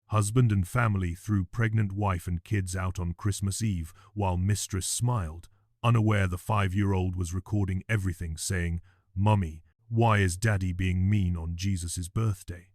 Husband and family threw pregnant wife and kids out on Christmas Eve while Mistress smiled, unaware the 5-year-old was recording everything, saying, "Mummy, why is Daddy being mean on Jesus' birthday?"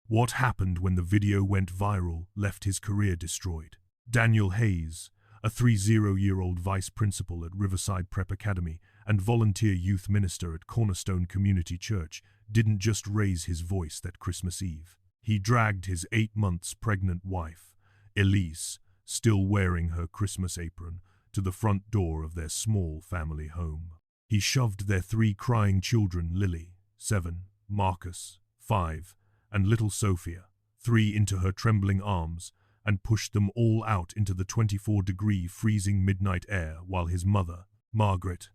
What happened when the video went viral left his career destroyed. Daniel Hayes, a 30-year-old vice principal at Riverside Prep Academy and volunteer youth minister at Cornerstone Community Church, didn't just raise his voice that Christmas Eve. He dragged his 8 months pregnant wife, Elise, still wearing her Christmas apron, to the front door of their small family home. He shoved their 3 crying children, Lily, 7, Marcus, 5, and little Sophia, 3, into her trembling arms and pushed them all out into the 24-degree freezing midnight air while his mother, Margaret,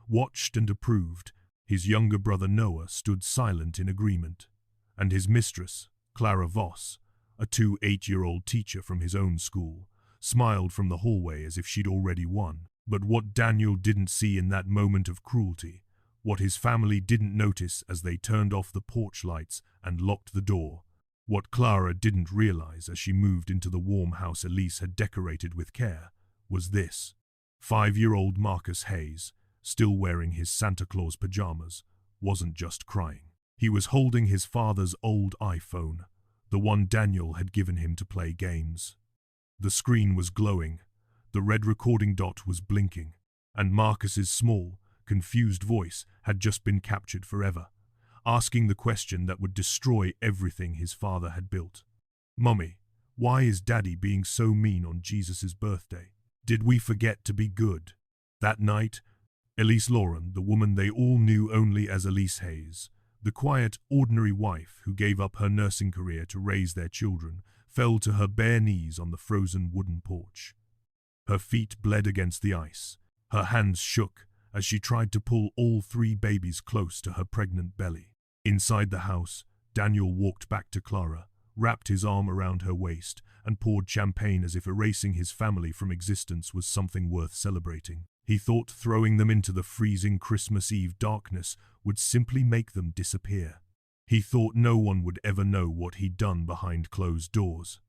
watched and approved. His younger brother Noah stood silent in agreement, and his mistress, Clara Voss, a 8-year-old teacher from his own school, smiled from the hallway as if she'd already won. But what Daniel didn't see in that moment of cruelty, what his family didn't notice as they turned off the porch lights and locked the door, what Clara didn't realize as she moved into the warm house Elise had decorated with care, was this. 5-year-old Marcus Hayes, still wearing his Santa Claus pajamas, wasn't just crying. He was holding his father's old iPhone, the one Daniel had given him to play games. The screen was glowing, the red recording dot was blinking, and Marcus's small, confused voice had just been captured forever, asking the question that would destroy everything his father had built. "Mummy, why is Daddy being so mean on Jesus' birthday? Did we forget to be good?" That night, Elise Lauren, the woman they all knew only as Elise Hayes, the quiet, ordinary wife who gave up her nursing career to raise their children, fell to her bare knees on the frozen wooden porch. Her feet bled against the ice, her hands shook as she tried to pull all 3 babies close to her pregnant belly. Inside the house, Daniel walked back to Clara, wrapped his arm around her waist, and poured champagne as if erasing his family from existence was something worth celebrating. He thought throwing them into the freezing Christmas Eve darkness would simply make them disappear. He thought no one would ever know what he'd done behind closed doors.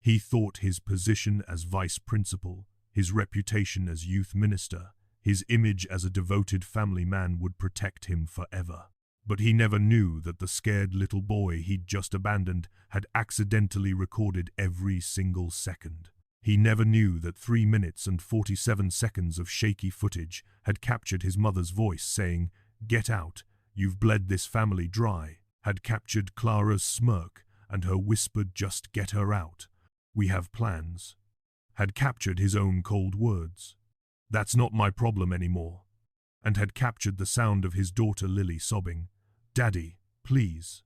He thought his position as vice principal, his reputation as youth minister, his image as a devoted family man would protect him forever. But he never knew that the scared little boy he'd just abandoned had accidentally recorded every single second. He never knew that 3 minutes and 47 seconds of shaky footage had captured his mother's voice saying, "Get out, you've bled this family dry," had captured Clara's smirk and her whispered, "Just get her out, we have plans," had captured his own cold words, "That's not my problem anymore," and had captured the sound of his daughter Lily sobbing, "Daddy, please."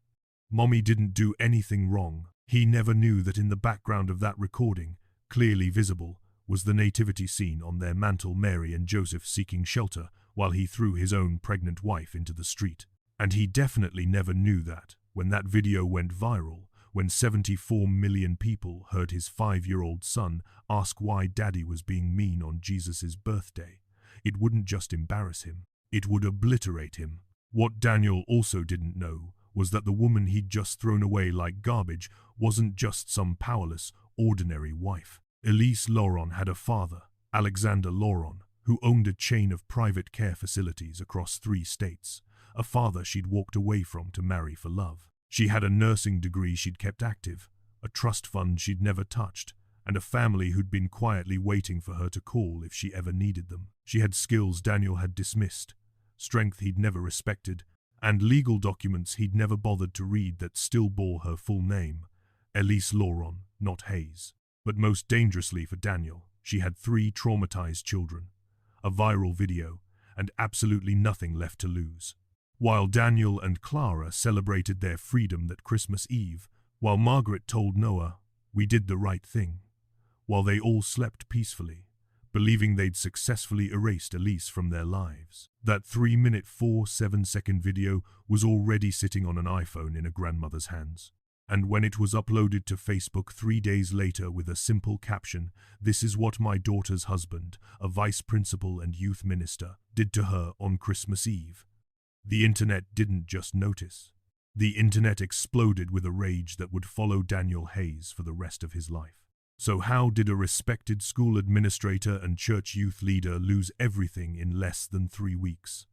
Mommy didn't do anything wrong. He never knew that in the background of that recording, clearly visible, was the nativity scene on their mantel, Mary and Joseph seeking shelter while he threw his own pregnant wife into the street. And he definitely never knew that, when that video went viral, when 74 million people heard his 5-year-old son ask why Daddy was being mean on Jesus' birthday, it wouldn't just embarrass him, it would obliterate him. What Daniel also didn't know was that the woman he'd just thrown away like garbage wasn't just some powerless, ordinary wife. Elise Lauren had a father, Alexander Lauren, who owned a chain of private care facilities across 3 states, a father she'd walked away from to marry for love. She had a nursing degree she'd kept active, a trust fund she'd never touched, and a family who'd been quietly waiting for her to call if she ever needed them. She had skills Daniel had dismissed, strength he'd never respected, and legal documents he'd never bothered to read that still bore her full name, Elise Lauren, not Hayes. But most dangerously for Daniel, she had 3 traumatized children, a viral video, and absolutely nothing left to lose. While Daniel and Clara celebrated their freedom that Christmas Eve, while Margaret told Noah, "We did the right thing," while they all slept peacefully, believing they'd successfully erased Elise from their lives, that 3-minute 47-second video was already sitting on an iPhone in a grandmother's hands. And when it was uploaded to Facebook 3 days later with a simple caption, "This is what my daughter's husband, a vice principal and youth minister, did to her on Christmas Eve," the internet didn't just notice. The internet exploded with a rage that would follow Daniel Hayes for the rest of his life. So how did a respected school administrator and church youth leader lose everything in less than 3 weeks?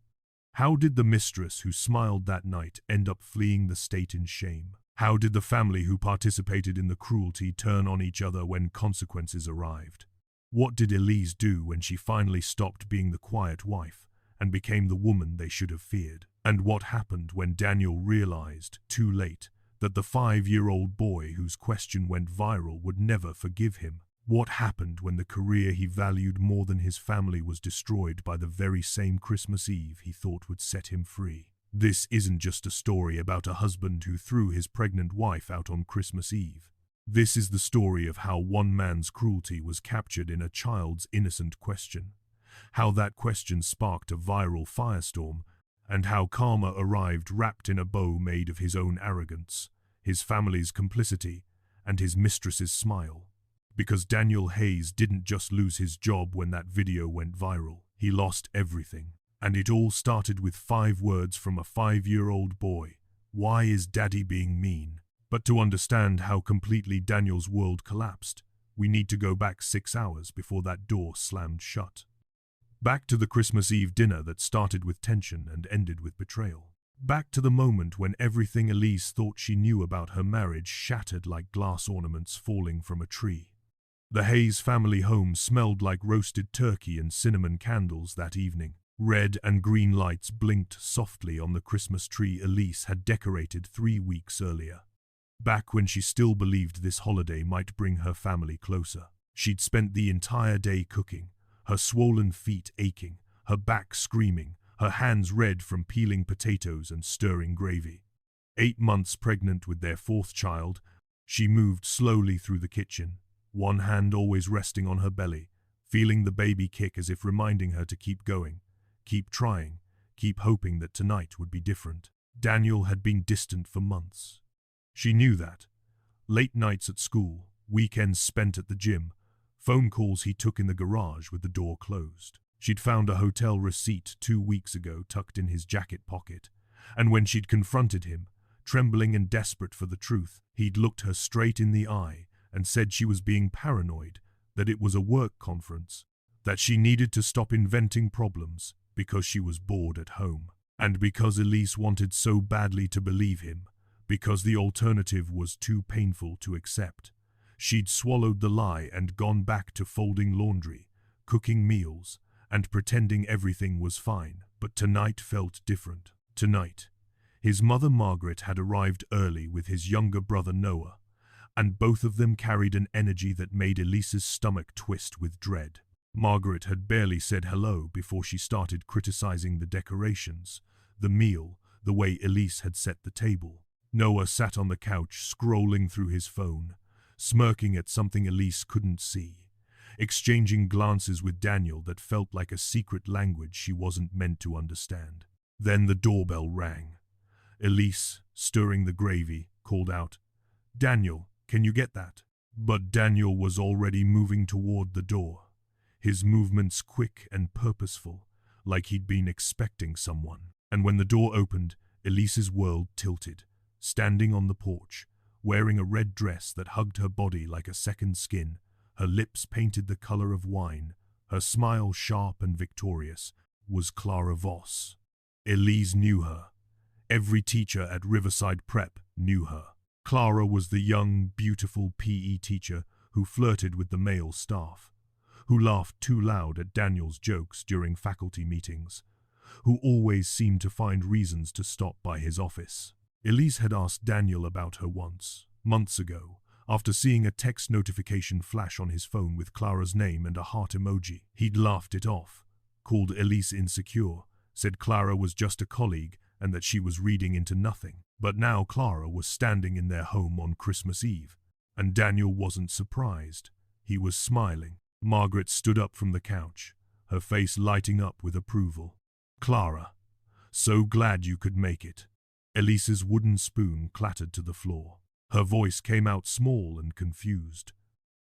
How did the mistress who smiled that night end up fleeing the state in shame? How did the family who participated in the cruelty turn on each other when consequences arrived? What did Elise do when she finally stopped being the quiet wife and became the woman they should have feared? And what happened when Daniel realized, too late, that the 5-year-old boy whose question went viral would never forgive him? What happened when the career he valued more than his family was destroyed by the very same Christmas Eve he thought would set him free? This isn't just a story about a husband who threw his pregnant wife out on Christmas Eve. This is the story of how one man's cruelty was captured in a child's innocent question, how that question sparked a viral firestorm, and how karma arrived wrapped in a bow made of his own arrogance, his family's complicity, and his mistress's smile. Because Daniel Hayes didn't just lose his job when that video went viral, he lost everything. And it all started with 5 words from a 5-year-old boy: "Why is Daddy being mean?" But to understand how completely Daniel's world collapsed, we need to go back 6 hours before that door slammed shut. Back to the Christmas Eve dinner that started with tension and ended with betrayal. Back to the moment when everything Elise thought she knew about her marriage shattered like glass ornaments falling from a tree. The Hayes family home smelled like roasted turkey and cinnamon candles that evening. Red and green lights blinked softly on the Christmas tree Elise had decorated 3 weeks earlier. Back when she still believed this holiday might bring her family closer. She'd spent the entire day cooking, her swollen feet aching, her back screaming, her hands red from peeling potatoes and stirring gravy. 8 months pregnant with their 4th child, she moved slowly through the kitchen, one hand always resting on her belly, feeling the baby kick as if reminding her to keep going. Keep trying, keep hoping that tonight would be different. Daniel had been distant for months. She knew that. Late nights at school, weekends spent at the gym, phone calls he took in the garage with the door closed. She'd found a hotel receipt 2 weeks ago tucked in his jacket pocket, and when she'd confronted him, trembling and desperate for the truth, he'd looked her straight in the eye and said she was being paranoid, that it was a work conference, that she needed to stop inventing problems, because she was bored at home, and because Elise wanted so badly to believe him, because the alternative was too painful to accept. She'd swallowed the lie and gone back to folding laundry, cooking meals, and pretending everything was fine. But tonight felt different. Tonight, his mother Margaret had arrived early with his younger brother Noah, and both of them carried an energy that made Elise's stomach twist with dread. Margaret had barely said hello before she started criticizing the decorations, the meal, the way Elise had set the table. Noah sat on the couch scrolling through his phone, smirking at something Elise couldn't see, exchanging glances with Daniel that felt like a secret language she wasn't meant to understand. Then the doorbell rang. Elise, stirring the gravy, called out, "Daniel, can you get that?" But Daniel was already moving toward the door, his movements quick and purposeful, like he'd been expecting someone. And when the door opened, Elise's world tilted, standing on the porch, wearing a red dress that hugged her body like a second skin, her lips painted the color of wine, her smile sharp and victorious, was Clara Voss. Elise knew her. Every teacher at Riverside Prep knew her. Clara was the young, beautiful PE teacher who flirted with the male staff, who laughed too loud at Daniel's jokes during faculty meetings, who always seemed to find reasons to stop by his office. Elise had asked Daniel about her once, months ago, after seeing a text notification flash on his phone with Clara's name and a heart emoji. He'd laughed it off, called Elise insecure, said Clara was just a colleague and that she was reading into nothing. But now Clara was standing in their home on Christmas Eve, and Daniel wasn't surprised. He was smiling. Margaret stood up from the couch, her face lighting up with approval. "Clara, so glad you could make it." Elise's wooden spoon clattered to the floor. Her voice came out small and confused.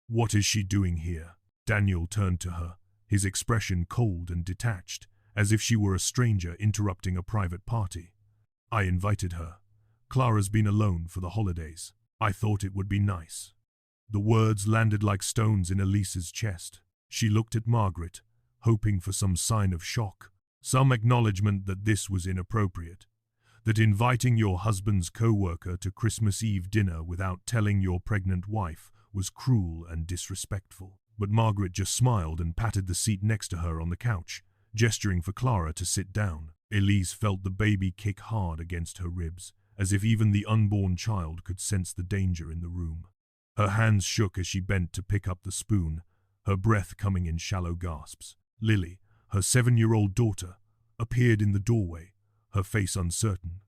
"What is she doing here?" Daniel turned to her, his expression cold and detached, as if she were a stranger interrupting a private party. "I invited her," Clara's been alone for the holidays. I thought it would be nice. The words landed like stones in Elise's chest. She looked at Margaret, hoping for some sign of shock, some acknowledgement that this was inappropriate, that inviting your husband's co-worker to Christmas Eve dinner without telling your pregnant wife was cruel and disrespectful. But Margaret just smiled and patted the seat next to her on the couch, gesturing for Clara to sit down. Elise felt the baby kick hard against her ribs, as if even the unborn child could sense the danger in the room. Her hands shook as she bent to pick up the spoon, her breath coming in shallow gasps. Lily, her 7-year-old daughter, appeared in the doorway, her face uncertain.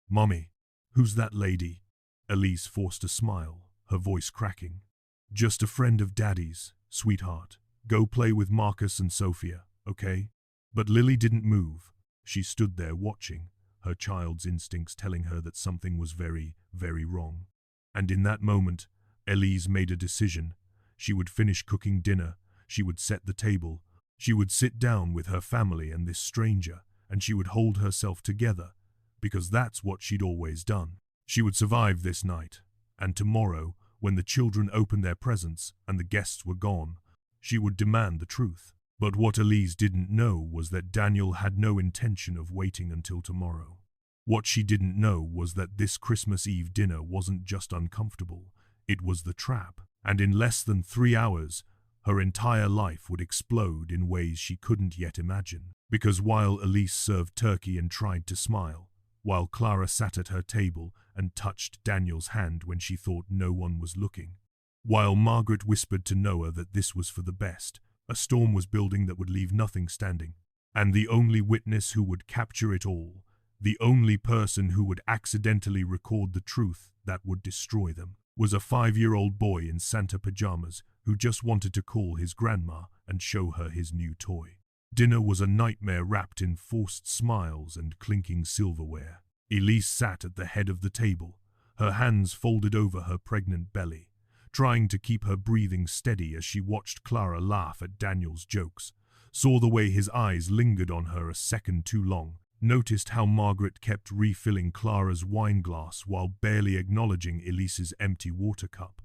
"Mommy, who's that lady?" Elise forced a smile, her voice cracking. "Just a friend of Daddy's, sweetheart. Go play with Marcus and Sophia, okay?" But Lily didn't move. She stood there watching, her child's instincts telling her that something was very, very wrong. And in that moment, Elise made a decision. She would finish cooking dinner, she would set the table, she would sit down with her family and this stranger, and she would hold herself together, because that's what she'd always done. She would survive this night, and tomorrow, when the children opened their presents and the guests were gone, she would demand the truth. But what Elise didn't know was that Daniel had no intention of waiting until tomorrow. What she didn't know was that this Christmas Eve dinner wasn't just uncomfortable, it was the trap. And in less than 3 hours, her entire life would explode in ways she couldn't yet imagine. Because while Elise served turkey and tried to smile, while Clara sat at her table and touched Daniel's hand when she thought no one was looking, while Margaret whispered to Noah that this was for the best, a storm was building that would leave nothing standing. And the only witness who would capture it all, the only person who would accidentally record the truth that would destroy them, was a 5-year-old boy in Santa pajamas who just wanted to call his grandma and show her his new toy. Dinner was a nightmare wrapped in forced smiles and clinking silverware. Elise sat at the head of the table, her hands folded over her pregnant belly, trying to keep her breathing steady as she watched Clara laugh at Daniel's jokes, saw the way his eyes lingered on her a second too long, noticed how Margaret kept refilling Clara's wine glass while barely acknowledging Elise's empty water cup.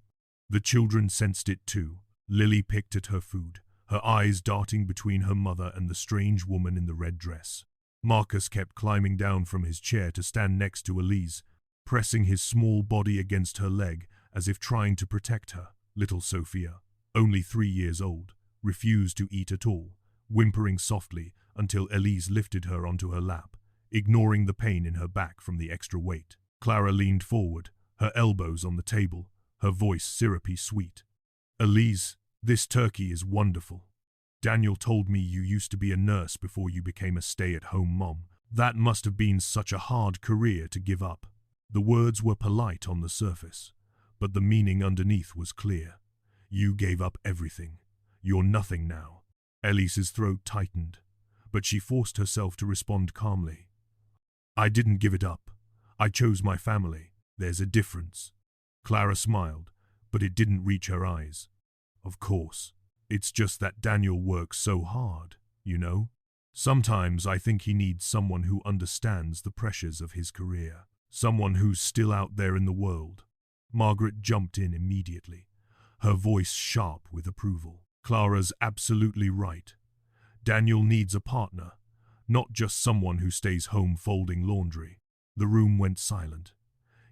The children sensed it too. Lily picked at her food, her eyes darting between her mother and the strange woman in the red dress. Marcus kept climbing down from his chair to stand next to Elise, pressing his small body against her leg as if trying to protect her. Little Sophia, only 3 years old, refused to eat at all, whimpering softly until Elise lifted her onto her lap, ignoring the pain in her back from the extra weight. Clara leaned forward, her elbows on the table, her voice syrupy sweet. "Elise, this turkey is wonderful. Daniel told me you used to be a nurse before you became a stay-at-home mom. That must have been such a hard career to give up." The words were polite on the surface, but the meaning underneath was clear. You gave up everything. You're nothing now. Elise's throat tightened, but she forced herself to respond calmly. "I didn't give it up. I chose my family. There's a difference." Clara smiled, but it didn't reach her eyes. "Of course. It's just that Daniel works so hard, you know? Sometimes I think he needs someone who understands the pressures of his career, someone who's still out there in the world." Margaret jumped in immediately, her voice sharp with approval. "Clara's absolutely right. Daniel needs a partner, not just someone who stays home folding laundry." The room went silent.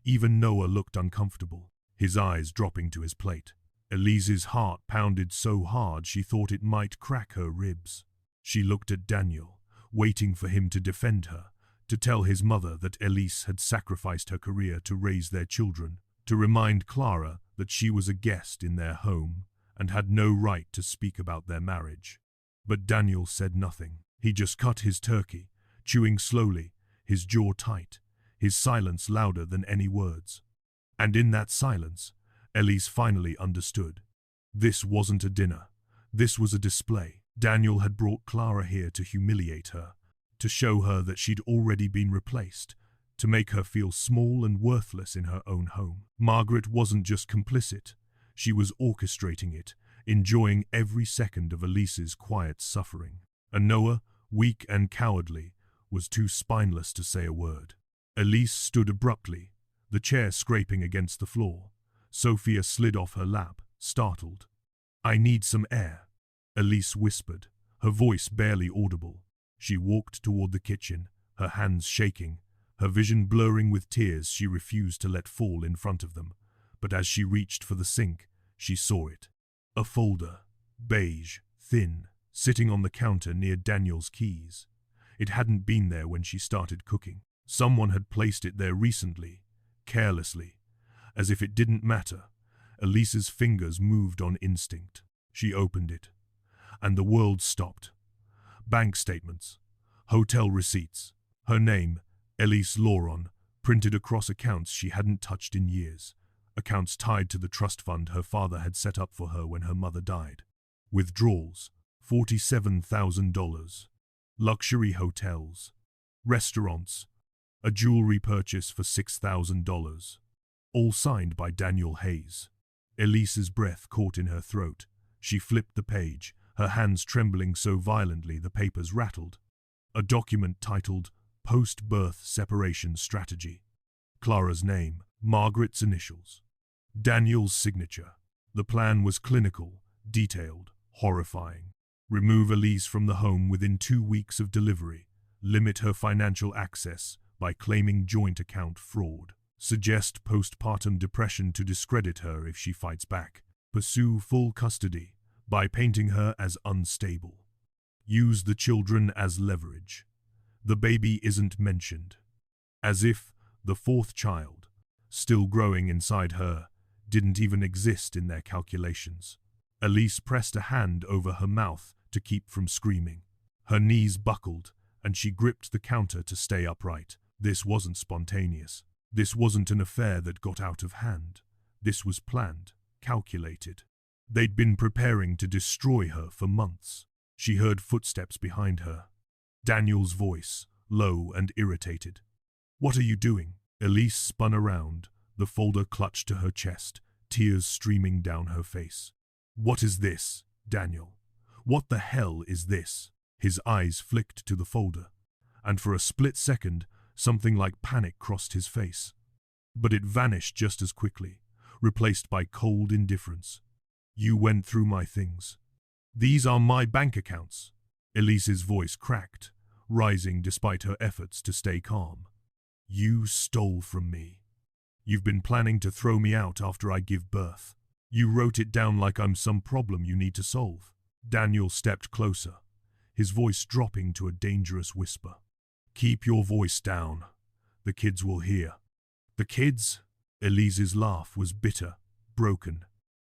Even Noah looked uncomfortable, his eyes dropping to his plate. Elise's heart pounded so hard she thought it might crack her ribs. She looked at Daniel, waiting for him to defend her, to tell his mother that Elise had sacrificed her career to raise their children, to remind Clara that she was a guest in their home and had no right to speak about their marriage. But Daniel said nothing. He just cut his turkey, chewing slowly, his jaw tight, his silence louder than any words. And in that silence, Elise finally understood. This wasn't a dinner. This was a display. Daniel had brought Clara here to humiliate her, to show her that she'd already been replaced, to make her feel small and worthless in her own home. Margaret wasn't just complicit. She was orchestrating it, enjoying every second of Elise's quiet suffering. And Noah, weak and cowardly, was too spineless to say a word. Elise stood abruptly, the chair scraping against the floor. Sophia slid off her lap, startled. "I need some air," Elise whispered, her voice barely audible. She walked toward the kitchen, her hands shaking, her vision blurring with tears she refused to let fall in front of them. But as she reached for the sink, she saw it. A folder, beige, thin, sitting on the counter near Daniel's keys. It hadn't been there when she started cooking. Someone had placed it there recently, carelessly, as if it didn't matter. Elise's fingers moved on instinct. She opened it, and the world stopped. Bank statements, hotel receipts, her name, Elise Lauron, printed across accounts she hadn't touched in years, accounts tied to the trust fund her father had set up for her when her mother died. Withdrawals, $47,000. Luxury hotels, restaurants, a jewelry purchase for $6,000. All signed by Daniel Hayes. Elise's breath caught in her throat. She flipped the page, her hands trembling so violently the papers rattled. A document titled Post-Birth Separation Strategy. Clara's name, Margaret's initials. Daniel's signature. The plan was clinical, detailed, horrifying. Remove Elise from the home within 2 weeks of delivery. Limit her financial access by claiming joint account fraud. Suggest postpartum depression to discredit her if she fights back. Pursue full custody by painting her as unstable. Use the children as leverage. The baby isn't mentioned. As if the fourth child, still growing inside her, didn't even exist in their calculations. Elise pressed a hand over her mouth to keep from screaming. Her knees buckled, and she gripped the counter to stay upright. This wasn't spontaneous. This wasn't an affair that got out of hand. This was planned, calculated. They'd been preparing to destroy her for months. She heard footsteps behind her. Daniel's voice, low and irritated. "What are you doing?" Elise spun around, the folder clutched to her chest, tears streaming down her face. "What is this, Daniel? What the hell is this?" His eyes flicked to the folder, and for a split second, something like panic crossed his face. But it vanished just as quickly, replaced by cold indifference. "You went through my things. These are my bank accounts." Elise's voice cracked, rising despite her efforts to stay calm. "You stole from me. You've been planning to throw me out after I give birth. You wrote it down like I'm some problem you need to solve." Daniel stepped closer, his voice dropping to a dangerous whisper. "Keep your voice down. The kids will hear." "The kids?" Elise's laugh was bitter, broken.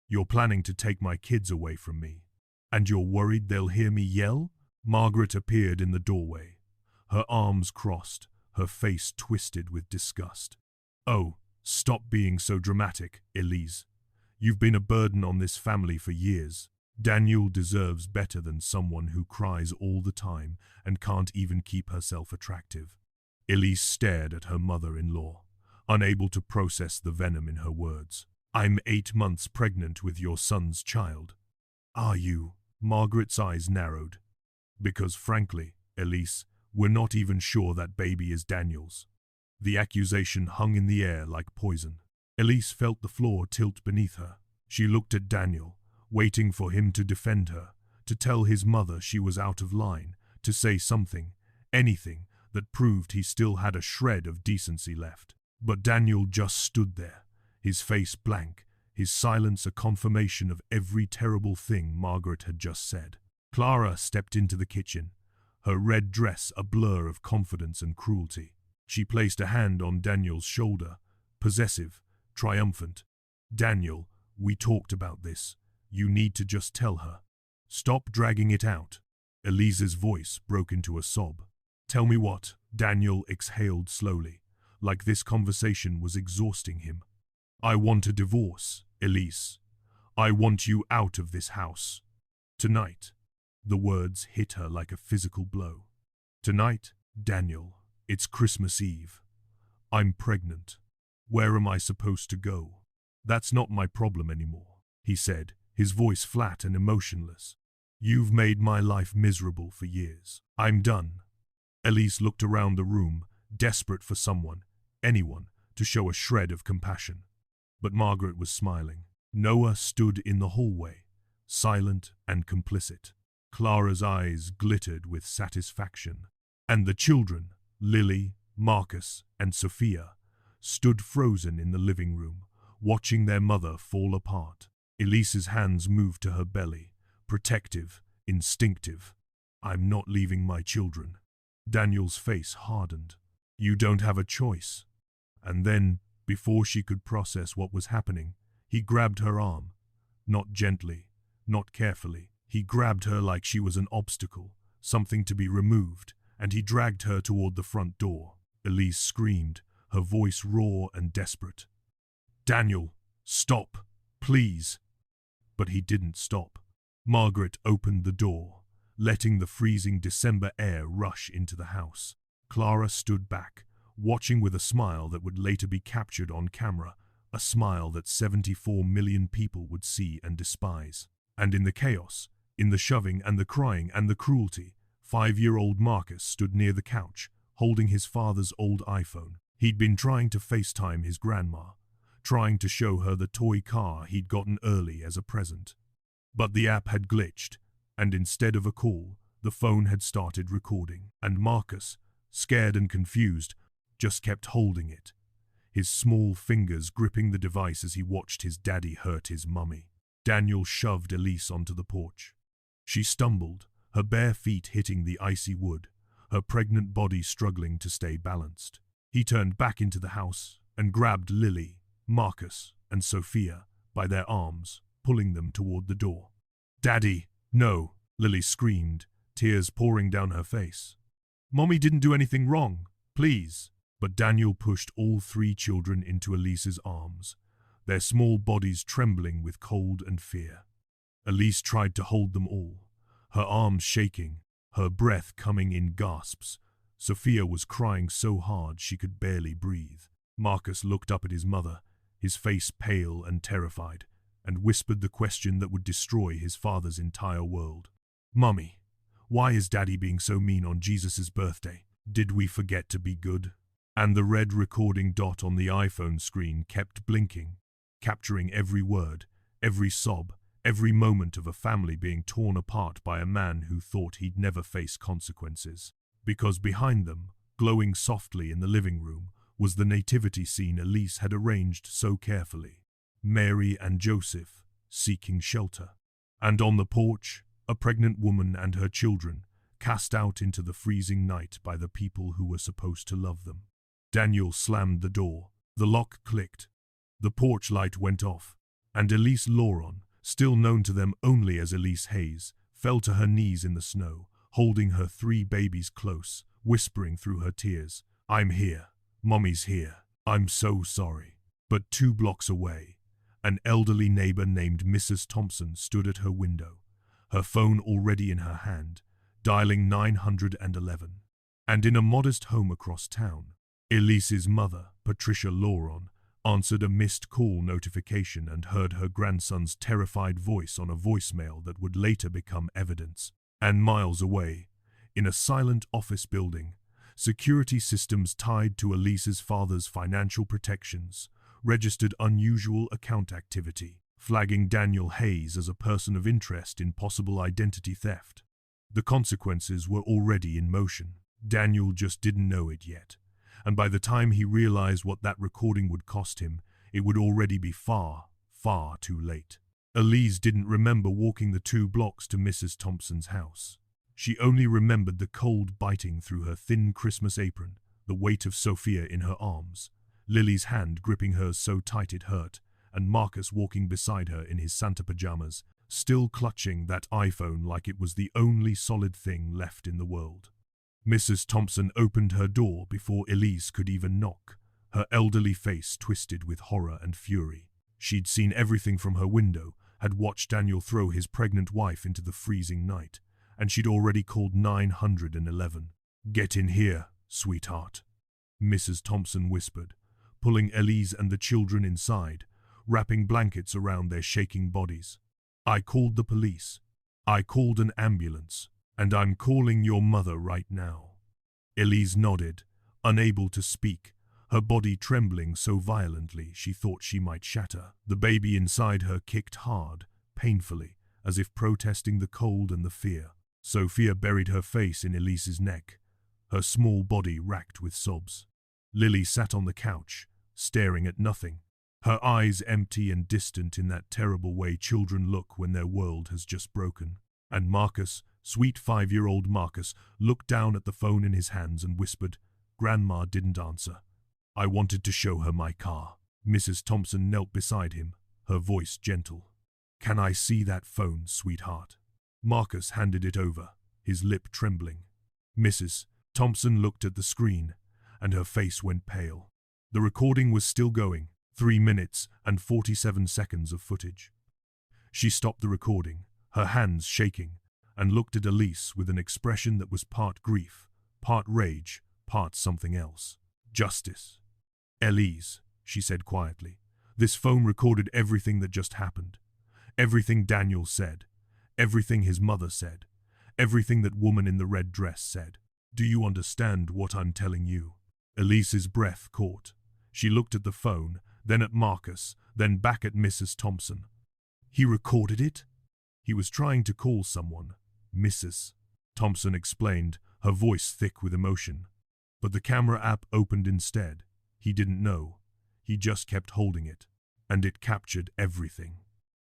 "You're planning to take my kids away from me. And you're worried they'll hear me yell?" Margaret appeared in the doorway, her arms crossed, her face twisted with disgust. "Oh, stop being so dramatic, Elise. You've been a burden on this family for years. Daniel deserves better than someone who cries all the time and can't even keep herself attractive." Elise stared at her mother-in-law, unable to process the venom in her words. "I'm 8 months pregnant with your son's child." "Are you?" Margaret's eyes narrowed. "Because frankly, Elise, we're not even sure that baby is Daniel's." The accusation hung in the air like poison. Elise felt the floor tilt beneath her. She looked at Daniel, waiting for him to defend her, to tell his mother she was out of line, to say something, anything, that proved he still had a shred of decency left. But Daniel just stood there, his face blank, his silence a confirmation of every terrible thing Margaret had just said. Clara stepped into the kitchen, her red dress a blur of confidence and cruelty. She placed a hand on Daniel's shoulder, possessive, triumphant. "Daniel, we talked about this. You need to just tell her. Stop dragging it out." Elise's voice broke into a sob. "Tell me what?" Daniel exhaled slowly, like this conversation was exhausting him. "I want a divorce, Elise. I want you out of this house. Tonight." The words hit her like a physical blow. "Tonight, Daniel, it's Christmas Eve. I'm pregnant. Where am I supposed to go?" "That's not my problem anymore," he said, his voice flat and emotionless. "You've made my life miserable for years. I'm done." Elise looked around the room, desperate for someone, anyone, to show a shred of compassion. But Margaret was smiling. Noah stood in the hallway, silent and complicit. Clara's eyes glittered with satisfaction. And the children, Lily, Marcus, and Sophia, stood frozen in the living room, watching their mother fall apart. Elise's hands moved to her belly, protective, instinctive. "I'm not leaving my children." Daniel's face hardened. "You don't have a choice." And then, before she could process what was happening, he grabbed her arm. Not gently, not carefully. He grabbed her like she was an obstacle, something to be removed, and he dragged her toward the front door. Elise screamed, her voice raw and desperate. "Daniel, stop, please." But he didn't stop. Margaret opened the door, letting the freezing December air rush into the house. Clara stood back, watching with a smile that would later be captured on camera, a smile that 74 million people would see and despise. And in the chaos, in the shoving and the crying and the cruelty, 5-year-old Marcus stood near the couch, holding his father's old iPhone. He'd been trying to FaceTime his grandma, trying to show her the toy car he'd gotten early as a present. But the app had glitched, and instead of a call, the phone had started recording. And Marcus, scared and confused, just kept holding it, his small fingers gripping the device as he watched his daddy hurt his mummy. Daniel shoved Elise onto the porch. She stumbled, her bare feet hitting the icy wood, her pregnant body struggling to stay balanced. He turned back into the house and grabbed Lily, Marcus, and Sophia by their arms, pulling them toward the door. "Daddy, no," Lily screamed, tears pouring down her face. "Mommy didn't do anything wrong, please." But Daniel pushed all 3 children into Elise's arms, their small bodies trembling with cold and fear. Elise tried to hold them all, her arms shaking, her breath coming in gasps. Sophia was crying so hard she could barely breathe. Marcus looked up at his mother, his face pale and terrified, and whispered the question that would destroy his father's entire world. "Mummy, why is Daddy being so mean on Jesus' birthday? Did we forget to be good?" And the red recording dot on the iPhone screen kept blinking, capturing every word, every sob, every moment of a family being torn apart by a man who thought he'd never face consequences. Because behind them, glowing softly in the living room, was the nativity scene Elise had arranged so carefully. Mary and Joseph, seeking shelter. And on the porch, a pregnant woman and her children, cast out into the freezing night by the people who were supposed to love them. Daniel slammed the door. The lock clicked. The porch light went off, and Elise Lauron, still known to them only as Elise Hayes, fell to her knees in the snow, holding her 3 babies close, whispering through her tears, "I'm here. Mommy's here. I'm so sorry." But 2 blocks away, an elderly neighbor named Mrs. Thompson stood at her window, her phone already in her hand, dialing 911. And in a modest home across town, Elise's mother, Patricia Lauron, answered a missed call notification and heard her grandson's terrified voice on a voicemail that would later become evidence. And miles away, in a silent office building, security systems tied to Elise's father's financial protections registered unusual account activity, flagging Daniel Hayes as a person of interest in possible identity theft. The consequences were already in motion. Daniel just didn't know it yet. And by the time he realized what that recording would cost him, it would already be far, far too late. Elise didn't remember walking the 2 blocks to Mrs. Thompson's house. She only remembered the cold biting through her thin Christmas apron, the weight of Sophia in her arms, Lily's hand gripping hers so tight it hurt, and Marcus walking beside her in his Santa pajamas, still clutching that iPhone like it was the only solid thing left in the world. Mrs. Thompson opened her door before Elise could even knock, her elderly face twisted with horror and fury. She'd seen everything from her window, had watched Daniel throw his pregnant wife into the freezing night, and she'd already called 911. "Get in here, sweetheart," Mrs. Thompson whispered, pulling Elise and the children inside, wrapping blankets around their shaking bodies. "I called the police. I called an ambulance. And I'm calling your mother right now." Elise nodded, unable to speak, her body trembling so violently she thought she might shatter. The baby inside her kicked hard, painfully, as if protesting the cold and the fear. Sophia buried her face in Elise's neck, her small body racked with sobs. Lily sat on the couch, staring at nothing, her eyes empty and distant in that terrible way children look when their world has just broken. And Marcus, sweet 5-year-old Marcus, looked down at the phone in his hands and whispered, "Grandma didn't answer. I wanted to show her my car." Mrs. Thompson knelt beside him, her voice gentle. "Can I see that phone, sweetheart?" Marcus handed it over, his lip trembling. Mrs. Thompson looked at the screen, and her face went pale. The recording was still going, 3 minutes and 47 seconds of footage. She stopped the recording, her hands shaking, and looked at Elise with an expression that was part grief, part rage, part something else. "Justice." "Elise," she said quietly, "this phone recorded everything that just happened. Everything Daniel said, everything his mother said, everything that woman in the red dress said. Do you understand what I'm telling you?" Elise's breath caught. She looked at the phone, then at Marcus, then back at Mrs. Thompson. "He recorded it?" "He was trying to call someone," Mrs. Thompson explained, her voice thick with emotion. "But the camera app opened instead. He didn't know. He just kept holding it. And it captured everything."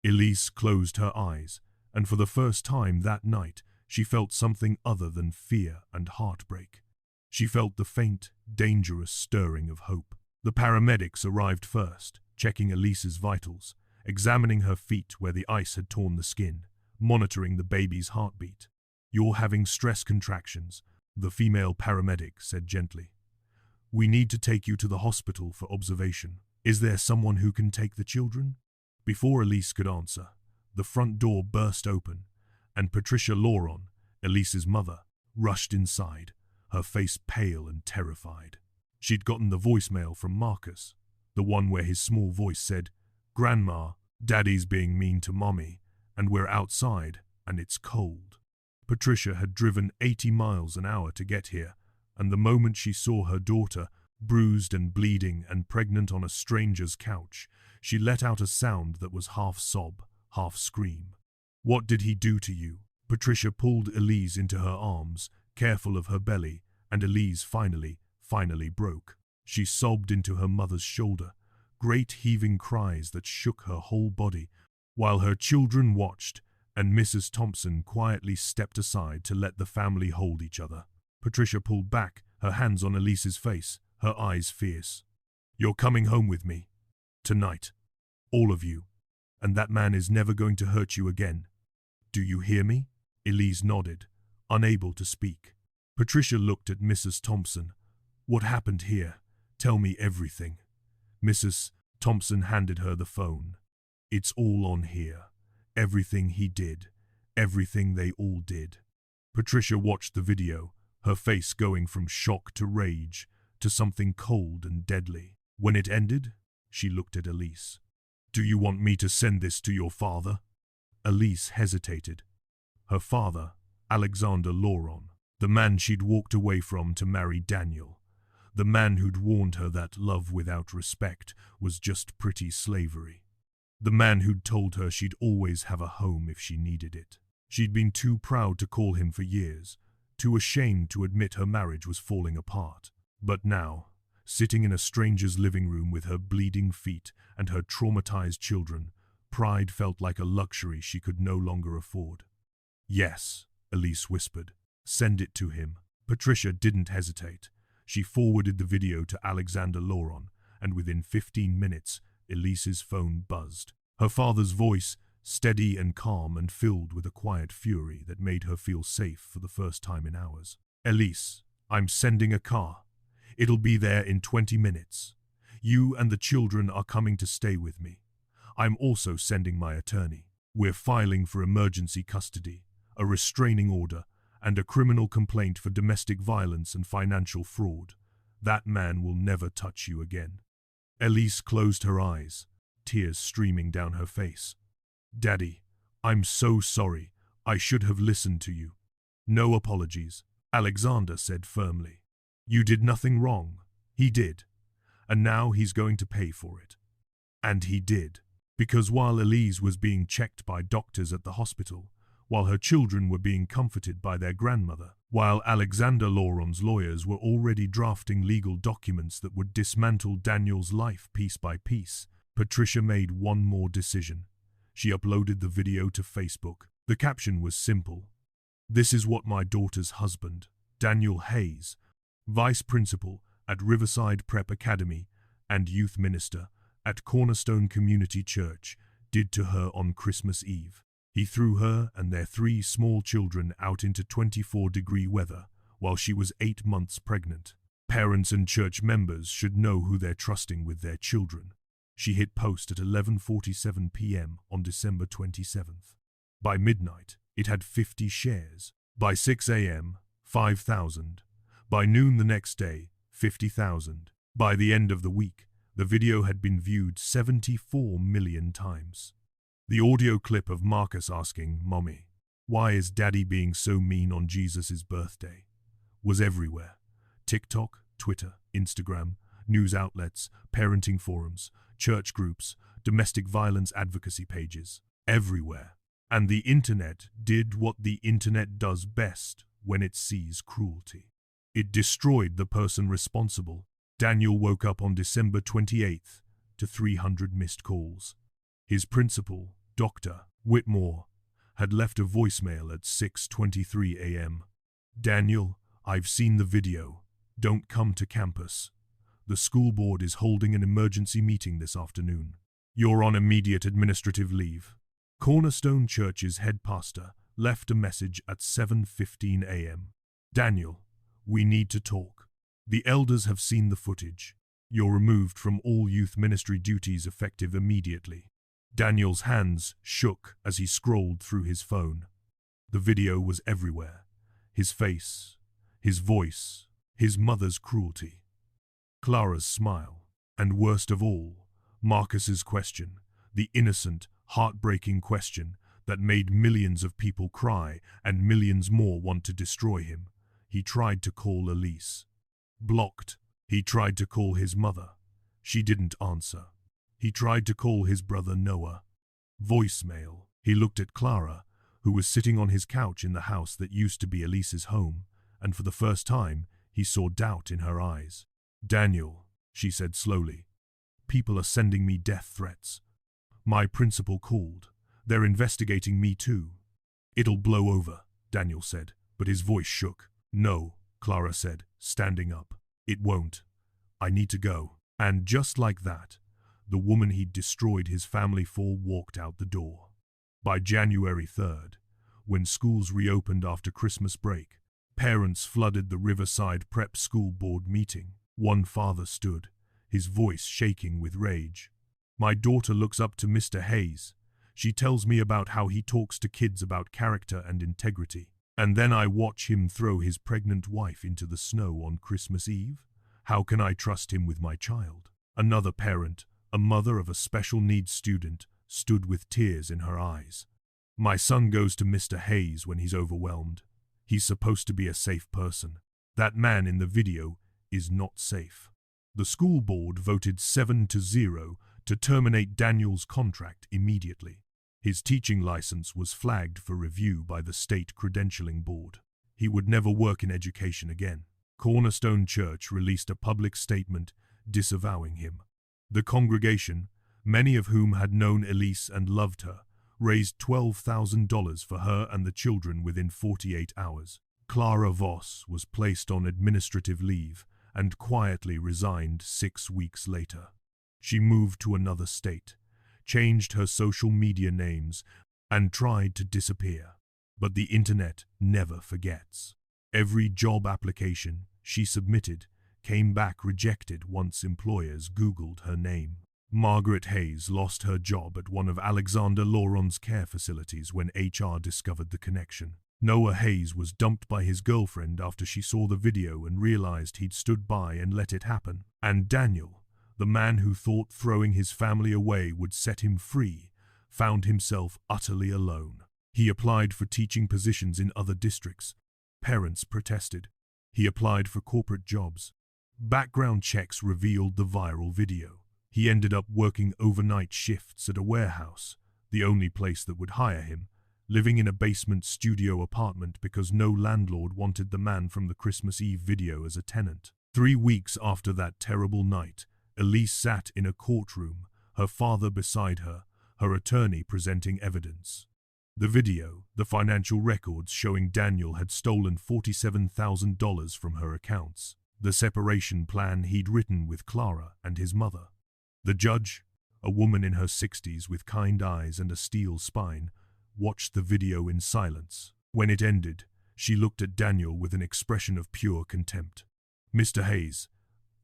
Elise closed her eyes, and for the first time that night, she felt something other than fear and heartbreak. She felt the faint, dangerous stirring of hope. The paramedics arrived first, checking Elise's vitals, examining her feet where the ice had torn the skin, monitoring the baby's heartbeat. "You're having stress contractions," the female paramedic said gently. "We need to take you to the hospital for observation. Is there someone who can take the children?" Before Elise could answer, the front door burst open, and Patricia Lauron, Elise's mother, rushed inside, her face pale and terrified. She'd gotten the voicemail from Marcus, the one where his small voice said, "Grandma, Daddy's being mean to Mommy, and we're outside, and it's cold." Patricia had driven 80 miles an hour to get here, and the moment she saw her daughter, bruised and bleeding and pregnant on a stranger's couch, she let out a sound that was half sob, half scream. "What did he do to you?" Patricia pulled Elise into her arms, careful of her belly, and Elise finally broke. She sobbed into her mother's shoulder, great heaving cries that shook her whole body, while her children watched, and Mrs. Thompson quietly stepped aside to let the family hold each other. Patricia pulled back, her hands on Elise's face, her eyes fierce. "You're coming home with me. Tonight. All of you. And that man is never going to hurt you again. Do you hear me?" Elise nodded, unable to speak. Patricia looked at Mrs. Thompson. "What happened here? Tell me everything." Mrs. Thompson handed her the phone. "It's all on here. Everything he did. Everything they all did." Patricia watched the video, her face going from shock to rage, to something cold and deadly. When it ended, she looked at Elise. "Do you want me to send this to your father?" Elise hesitated. Her father, Alexander Lauron, the man she'd walked away from to marry Daniel, the man who'd warned her that love without respect was just pretty slavery, the man who'd told her she'd always have a home if she needed it. She'd been too proud to call him for years, too ashamed to admit her marriage was falling apart. But now, sitting in a stranger's living room with her bleeding feet and her traumatized children, pride felt like a luxury she could no longer afford. "Yes," Elise whispered. "Send it to him." Patricia didn't hesitate. She forwarded the video to Alexander Lauron, and within 15 minutes, Elise's phone buzzed. Her father's voice, steady and calm and filled with a quiet fury that made her feel safe for the first time in hours. "Elise, I'm sending a car. It'll be there in 20 minutes. You and the children are coming to stay with me. I'm also sending my attorney. We're filing for emergency custody, a restraining order, and a criminal complaint for domestic violence and financial fraud. That man will never touch you again." Elise closed her eyes, tears streaming down her face. "Daddy, I'm so sorry. I should have listened to you." "No apologies," Alexander said firmly. "You did nothing wrong. He did. and now he's going to pay for it. And he did. Because while Elise was being checked by doctors at the hospital, while her children were being comforted by their grandmother, while Alexander Lauron's lawyers were already drafting legal documents that would dismantle Daniel's life piece by piece, Patricia made one more decision. She uploaded the video to Facebook. The caption was simple. "This is what my daughter's husband, Daniel Hayes, vice principal at Riverside Prep Academy and youth minister at Cornerstone Community Church, did to her on Christmas Eve. He threw her and their 3 small children out into 24-degree weather while she was 8 months pregnant. Parents and church members should know who they're trusting with their children." She hit post at 11:47 p.m. on December 27th. By midnight, it had 50 shares. By 6 a.m., 5,000. By noon the next day, 50,000. By the end of the week, the video had been viewed 74 million times. The audio clip of Marcus asking, "Mommy, why is Daddy being so mean on Jesus' birthday?" was everywhere. TikTok, Twitter, Instagram, news outlets, parenting forums, church groups, domestic violence advocacy pages, everywhere. And the internet did what the internet does best when it sees cruelty. It destroyed the person responsible. Daniel woke up on December 28th to 300 missed calls. His principal, Dr. Whitmore, had left a voicemail at 6:23 a.m. "Daniel, I've seen the video. Don't come to campus. The school board is holding an emergency meeting this afternoon. You're on immediate administrative leave." Cornerstone Church's head pastor left a message at 7:15 a.m. "Daniel, we need to talk. The elders have seen the footage. You're removed from all youth ministry duties effective immediately." Daniel's hands shook as he scrolled through his phone. The video was everywhere. His face, his voice, his mother's cruelty, Clara's smile, and worst of all, Marcus's question, the innocent, heartbreaking question that made millions of people cry and millions more want to destroy him. He tried to call Elise. Blocked. He tried to call his mother. She didn't answer. He tried to call his brother Noah. Voicemail. He looked at Clara, who was sitting on his couch in the house that used to be Elise's home, and for the first time, he saw doubt in her eyes. "Daniel," she said slowly, "people are sending me death threats. My principal called. They're investigating me too." "It'll blow over," Daniel said, but his voice shook. "No," Clara said, standing up. "It won't. I need to go." And just like that, the woman he'd destroyed his family for walked out the door. By January 3rd, when schools reopened after Christmas break, parents flooded the Riverside Prep School Board meeting. One father stood, his voice shaking with rage. "My daughter looks up to Mr. Hayes. She tells me about how he talks to kids about character and integrity. And then I watch him throw his pregnant wife into the snow on Christmas Eve. How can I trust him with my child?" Another parent, a mother of a special needs student, stood with tears in her eyes. "My son goes to Mr. Hayes when he's overwhelmed. He's supposed to be a safe person. That man in the video is not safe." The school board voted 7-0 to terminate Daniel's contract immediately. His teaching license was flagged for review by the state credentialing board. He would never work in education again. Cornerstone Church released a public statement disavowing him. The congregation, many of whom had known Elise and loved her, raised $12,000 for her and the children within 48 hours. Clara Voss was placed on administrative leave and quietly resigned 6 weeks later. She moved to another state, changed her social media names, and tried to disappear. But the internet never forgets. Every job application she submitted came back rejected once employers Googled her name. Margaret Hayes lost her job at one of Alexander Lauron's care facilities when HR discovered the connection. Noah Hayes was dumped by his girlfriend after she saw the video and realized he'd stood by and let it happen. And Daniel, the man who thought throwing his family away would set him free, found himself utterly alone. He applied for teaching positions in other districts. Parents protested. He applied for corporate jobs. Background checks revealed the viral video. He ended up working overnight shifts at a warehouse, the only place that would hire him, living in a basement studio apartment because no landlord wanted the man from the Christmas Eve video as a tenant. 3 weeks after that terrible night, Elise sat in a courtroom, her father beside her, her attorney presenting evidence. The video, the financial records showing Daniel had stolen $47,000 from her accounts, the separation plan he'd written with Clara and his mother. The judge, a woman in her 60s with kind eyes and a steel spine, watched the video in silence. When it ended, she looked at Daniel with an expression of pure contempt. "Mr. Hayes,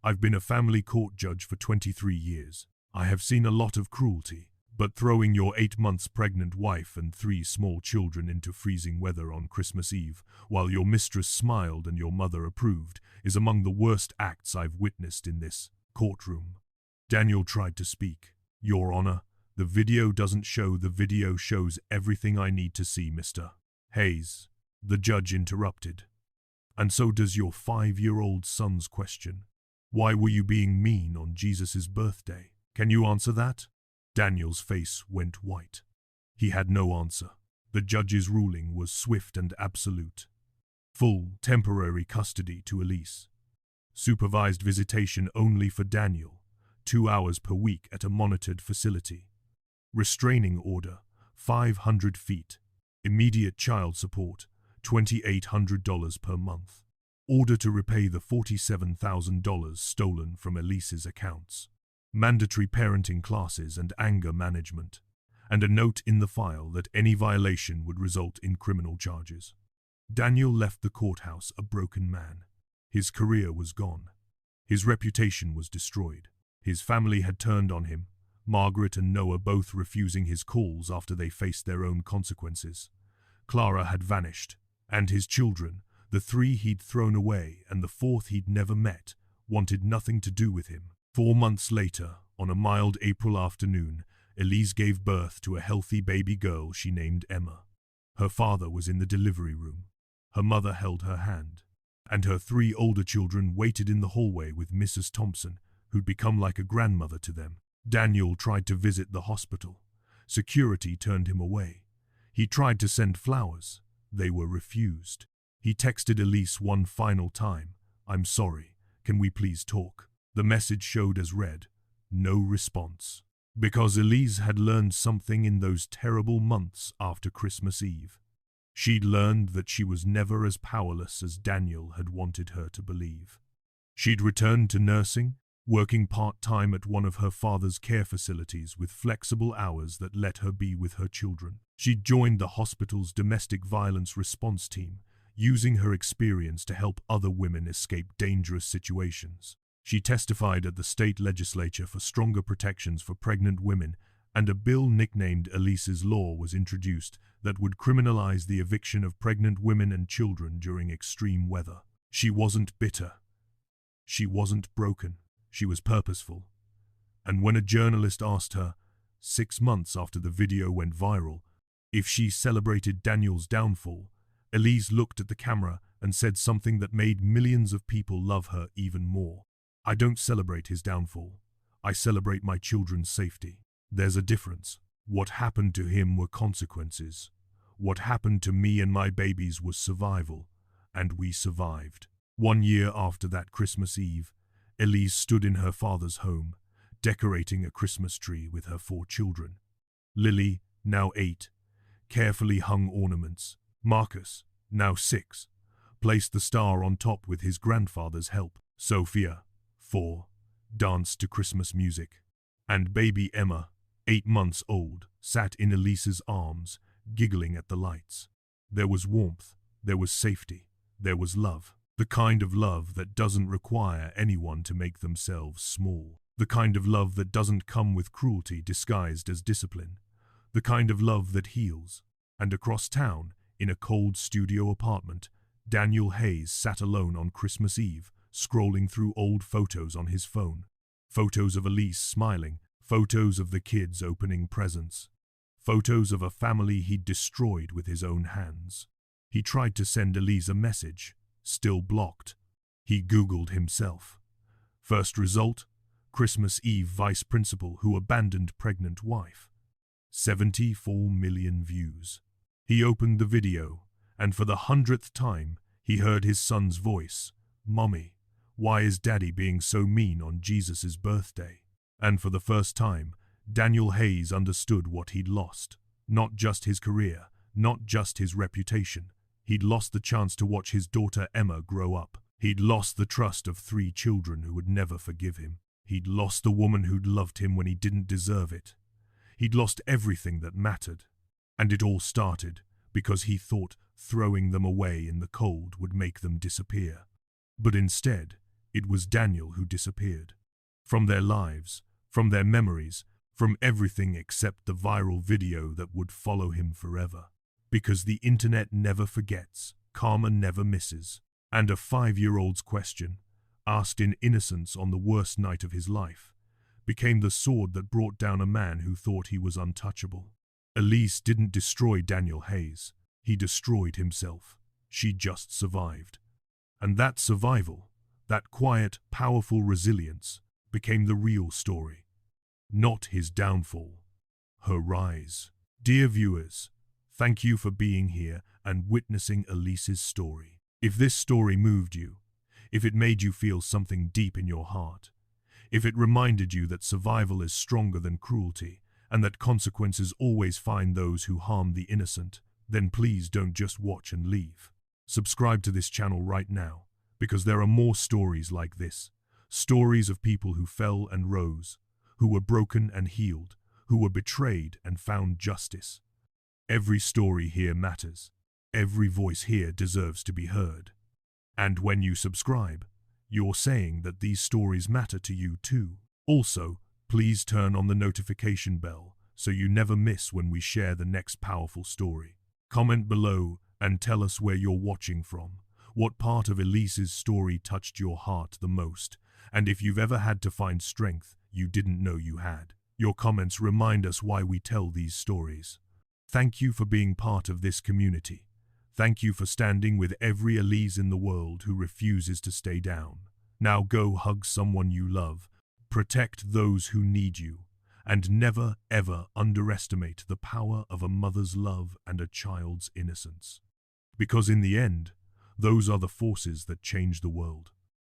I've been a family court judge for 23 years. I have seen a lot of cruelty, but throwing your 8 months pregnant wife and 3 small children into freezing weather on Christmas Eve, while your mistress smiled and your mother approved, is among the worst acts I've witnessed in this courtroom." Daniel tried to speak. "Your Honor, the video doesn't show. The video shows everything I need to see, Mr. Hayes," the judge interrupted. "And so does your 5-year-old son's question. Why were you being mean on Jesus' birthday? Can you answer that?" Daniel's face went white. He had no answer. The judge's ruling was swift and absolute. Full, temporary custody to Elise. Supervised visitation only for Daniel, 2 hours per week at a monitored facility. Restraining order, 500 feet. Immediate child support, $2,800 per month. Order to repay the $47,000 stolen from Elise's accounts. Mandatory parenting classes and anger management. And a note in the file that any violation would result in criminal charges. Daniel left the courthouse a broken man. His career was gone. His reputation was destroyed. His family had turned on him, Margaret and Noah both refusing his calls after they faced their own consequences. Clara had vanished, and his children, the 3 he'd thrown away and the 4th he'd never met, wanted nothing to do with him. 4 months later, on a mild April afternoon, Elise gave birth to a healthy baby girl she named Emma. Her father was in the delivery room. Her mother held her hand, and her 3 older children waited in the hallway with Mrs. Thompson, who'd become like a grandmother to them. Daniel tried to visit the hospital. Security turned him away. He tried to send flowers. They were refused. He texted Elise one final time, "I'm sorry, can we please talk?" The message showed as read, no response. Because Elise had learned something in those terrible months after Christmas Eve. She'd learned that she was never as powerless as Daniel had wanted her to believe. She'd returned to nursing, working part-time at one of her father's care facilities with flexible hours that let her be with her children. She'd joined the hospital's domestic violence response team, using her experience to help other women escape dangerous situations. She testified at the state legislature for stronger protections for pregnant women, and a bill nicknamed Elise's Law was introduced that would criminalize the eviction of pregnant women and children during extreme weather. She wasn't bitter. She wasn't broken. She was purposeful. And when a journalist asked her, 6 months after the video went viral, if she celebrated Daniel's downfall, Elise looked at the camera and said something that made millions of people love her even more. "I don't celebrate his downfall. I celebrate my children's safety. There's a difference. What happened to him were consequences. What happened to me and my babies was survival, and we survived." 1 year after that Christmas Eve, Elise stood in her father's home, decorating a Christmas tree with her 4 children. Lily, now 8, carefully hung ornaments. Marcus, now 6, placed the star on top with his grandfather's help. Sophia, 4, danced to Christmas music. And baby Emma, 8 months old, sat in Elise's arms, giggling at the lights. There was warmth, there was safety, there was love. The kind of love that doesn't require anyone to make themselves small. The kind of love that doesn't come with cruelty disguised as discipline. The kind of love that heals. And across town, in a cold studio apartment, Daniel Hayes sat alone on Christmas Eve, scrolling through old photos on his phone. Photos of Elise smiling, photos of the kids opening presents. Photos of a family he'd destroyed with his own hands. He tried to send Elise a message, still blocked. He Googled himself. First result, Christmas Eve vice principal who abandoned pregnant wife. 74 million views. He opened the video, and for the 100th time, he heard his son's voice. "Mommy, why is Daddy being so mean on Jesus' birthday?" And for the first time, Daniel Hayes understood what he'd lost. Not just his career, not just his reputation. He'd lost the chance to watch his daughter Emma grow up. He'd lost the trust of 3 children who would never forgive him. He'd lost the woman who'd loved him when he didn't deserve it. He'd lost everything that mattered. And it all started because he thought throwing them away in the cold would make them disappear. But instead, it was Daniel who disappeared. From their lives, from their memories, from everything except the viral video that would follow him forever. Because the internet never forgets, karma never misses. And a 5-year-old's question, asked in innocence on the worst night of his life, became the sword that brought down a man who thought he was untouchable. Elise didn't destroy Daniel Hayes. He destroyed himself. She just survived. And that survival, that quiet, powerful resilience, became the real story. Not his downfall, her rise. Dear viewers, thank you for being here and witnessing Elise's story. If this story moved you, if it made you feel something deep in your heart, if it reminded you that survival is stronger than cruelty and that consequences always find those who harm the innocent, then please don't just watch and leave. Subscribe to this channel right now, because there are more stories like this. Stories of people who fell and rose, who were broken and healed, who were betrayed and found justice. Every story here matters. Every voice here deserves to be heard. And when you subscribe, you're saying that these stories matter to you too. Also, please turn on the notification bell so you never miss when we share the next powerful story. Comment below and tell us where you're watching from. What part of Elise's story touched your heart the most? And if you've ever had to find strength you didn't know you had. Your comments remind us why we tell these stories. Thank you for being part of this community. Thank you for standing with every Elise in the world who refuses to stay down. Now go hug someone you love, protect those who need you, and never ever underestimate the power of a mother's love and a child's innocence. Because in the end, those are the forces that change the world.